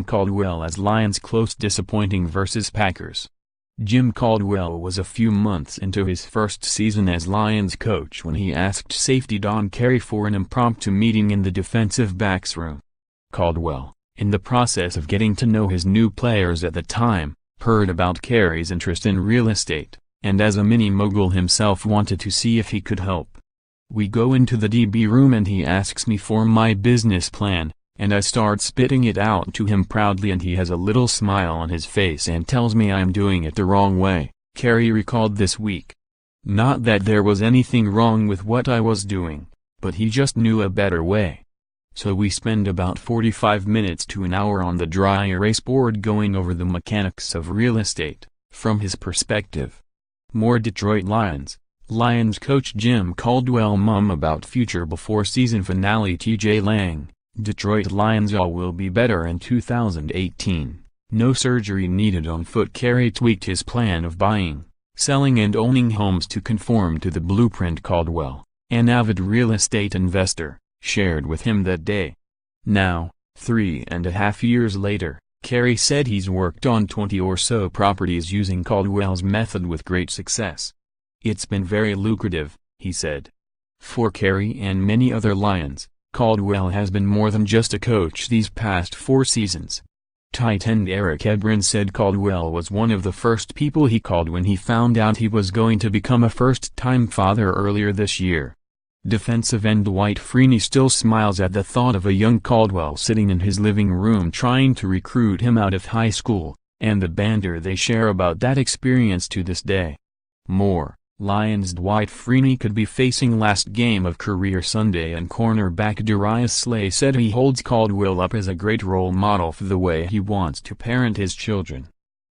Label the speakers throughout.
Speaker 1: Caldwell as Lions close disappointing versus Packers. Jim Caldwell was a few months into his first season as Lions coach when he asked safety Don Carey for an impromptu meeting in the defensive backs room. Caldwell, in the process of getting to know his new players at the time, heard about Carey's interest in real estate, and as a mini-mogul himself wanted to see if he could help. We go into the DB room and he asks me for my business plan, and I start spitting it out to him proudly and he has a little smile on his face and tells me I'm doing it the wrong way, Carey recalled this week. Not that there was anything wrong with what I was doing, but he just knew a better way. So we spend about 45 minutes to an hour on the dry erase board going over the mechanics of real estate, from his perspective. More Detroit Lions coach Jim Caldwell mum about future before season finale TJ Lang. Detroit Lions all will be better in 2018. No surgery needed on foot. Carey tweaked his plan of buying, selling and owning homes to conform to the blueprint Caldwell, an avid real estate investor, shared with him that day. Now, 3.5 years later, Carey said he's worked on 20 or so properties using Caldwell's method with great success. It's been very lucrative, he said. For Carey and many other Lions, Caldwell has been more than just a coach these past 4 seasons. Tight end Eric Ebron said Caldwell was one of the first people he called when he found out he was going to become a first-time father earlier this year. Defensive end Dwight Freeney still smiles at the thought of a young Caldwell sitting in his living room trying to recruit him out of high school, and the banter they share about that experience to this day. More, Lions Dwight Freeney could be facing last game of career Sunday, and cornerback Darius Slay said he holds Caldwell up as a great role model for the way he wants to parent his children.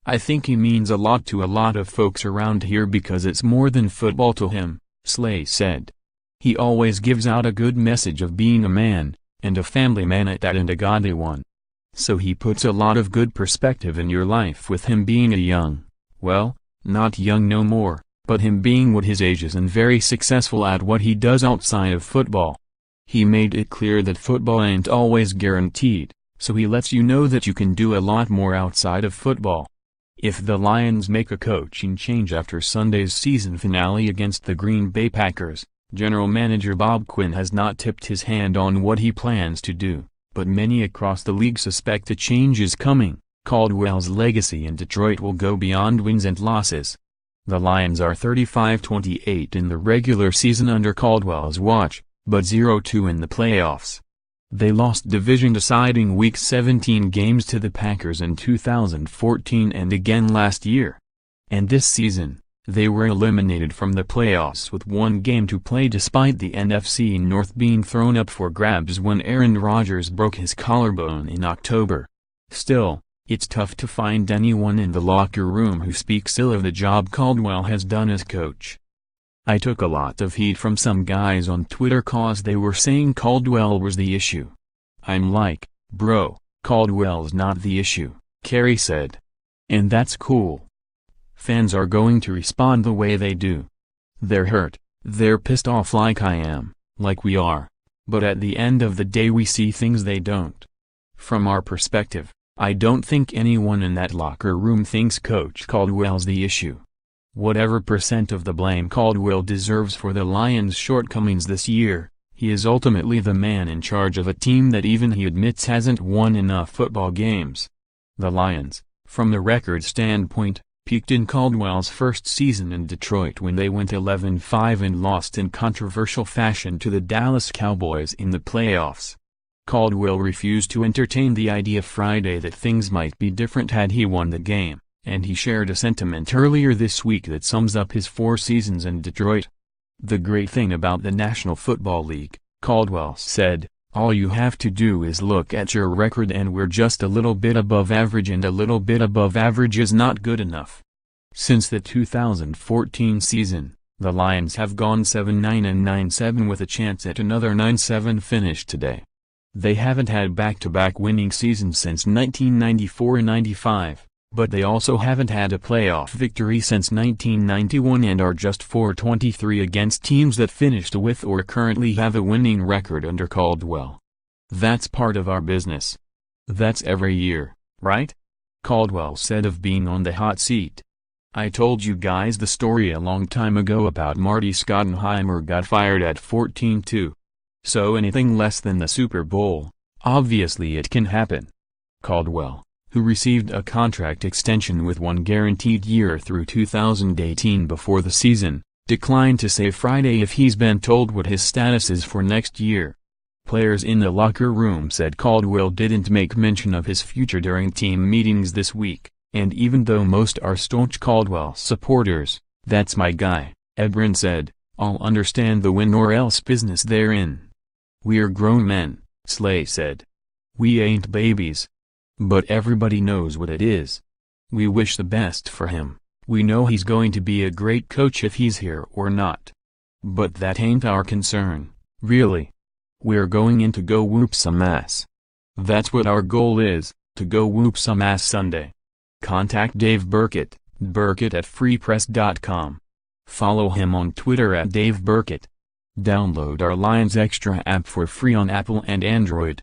Speaker 1: I think he means a lot to a lot of folks around here because it's more than football to him, Slay said. He always gives out a good message of being a man, and a family man at that, and a godly one. So he puts a lot of good perspective in your life with him being a young, well, not young no more, but him being what his age is and very successful at what he does outside of football. He made it clear that football ain't always guaranteed, so he lets you know that you can do a lot more outside of football. If the Lions make a coaching change after Sunday's season finale against the Green Bay Packers, General Manager Bob Quinn has not tipped his hand on what he plans to do, but many across the league suspect a change is coming. Caldwell's legacy in Detroit will go beyond wins and losses. The Lions are 35-28 in the regular season under Caldwell's watch, but 0-2 in the playoffs. They lost division-deciding Week 17 games to the Packers in 2014 and again last year. And this season, they were eliminated from the playoffs with 1 game to play despite the NFC North being thrown up for grabs when Aaron Rodgers broke his collarbone in October. Still, it's tough to find anyone in the locker room who speaks ill of the job Caldwell has done as coach. I took a lot of heat from some guys on Twitter cause they were saying Caldwell was the issue. I'm like, bro, Caldwell's not the issue, Carey said. And that's cool. Fans are going to respond the way they do. They're hurt, they're pissed off like I am, like we are. But at the end of the day we see things they don't. From our perspective, I don't think anyone in that locker room thinks Coach Caldwell's the issue. Whatever percent of the blame Caldwell deserves for the Lions' shortcomings this year, he is ultimately the man in charge of a team that even he admits hasn't won enough football games. The Lions, from the record standpoint, peaked in Caldwell's first season in Detroit when they went 11-5 and lost in controversial fashion to the Dallas Cowboys in the playoffs. Caldwell refused to entertain the idea Friday that things might be different had he won the game, and he shared a sentiment earlier this week that sums up his 4 seasons in Detroit. The great thing about the National Football League, Caldwell said, all you have to do is look at your record and we're just a little bit above average, and a little bit above average is not good enough. Since the 2014 season, the Lions have gone 7-9 and 9-7 with a chance at another 9-7 finish today. They haven't had back-to-back winning seasons since 1994-95, but they also haven't had a playoff victory since 1991 and are just 4-23 against teams that finished with or currently have a winning record under Caldwell. That's part of our business. That's every year, right? Caldwell said of being on the hot seat. I told you guys the story a long time ago about Marty Schottenheimer got fired at 14-2. So anything less than the Super Bowl, obviously it can happen. Caldwell, who received a contract extension with one guaranteed year through 2018 before the season, declined to say Friday if he's been told what his status is for next year. Players in the locker room said Caldwell didn't make mention of his future during team meetings this week, and even though most are staunch Caldwell supporters, "That's my guy," Ebron said, "I'll understand the win or else business they're in. We're grown men," Slay said. "We ain't babies. But everybody knows what it is. We wish the best for him. We know he's going to be a great coach if he's here or not. But that ain't our concern, really. We're going in to go whoop some ass. That's what our goal is, to go whoop some ass Sunday." Contact Dave Burkett, burkett@freepress.com. Follow him on Twitter @DaveBurkett. Download our Lions Extra app for free on Apple and Android.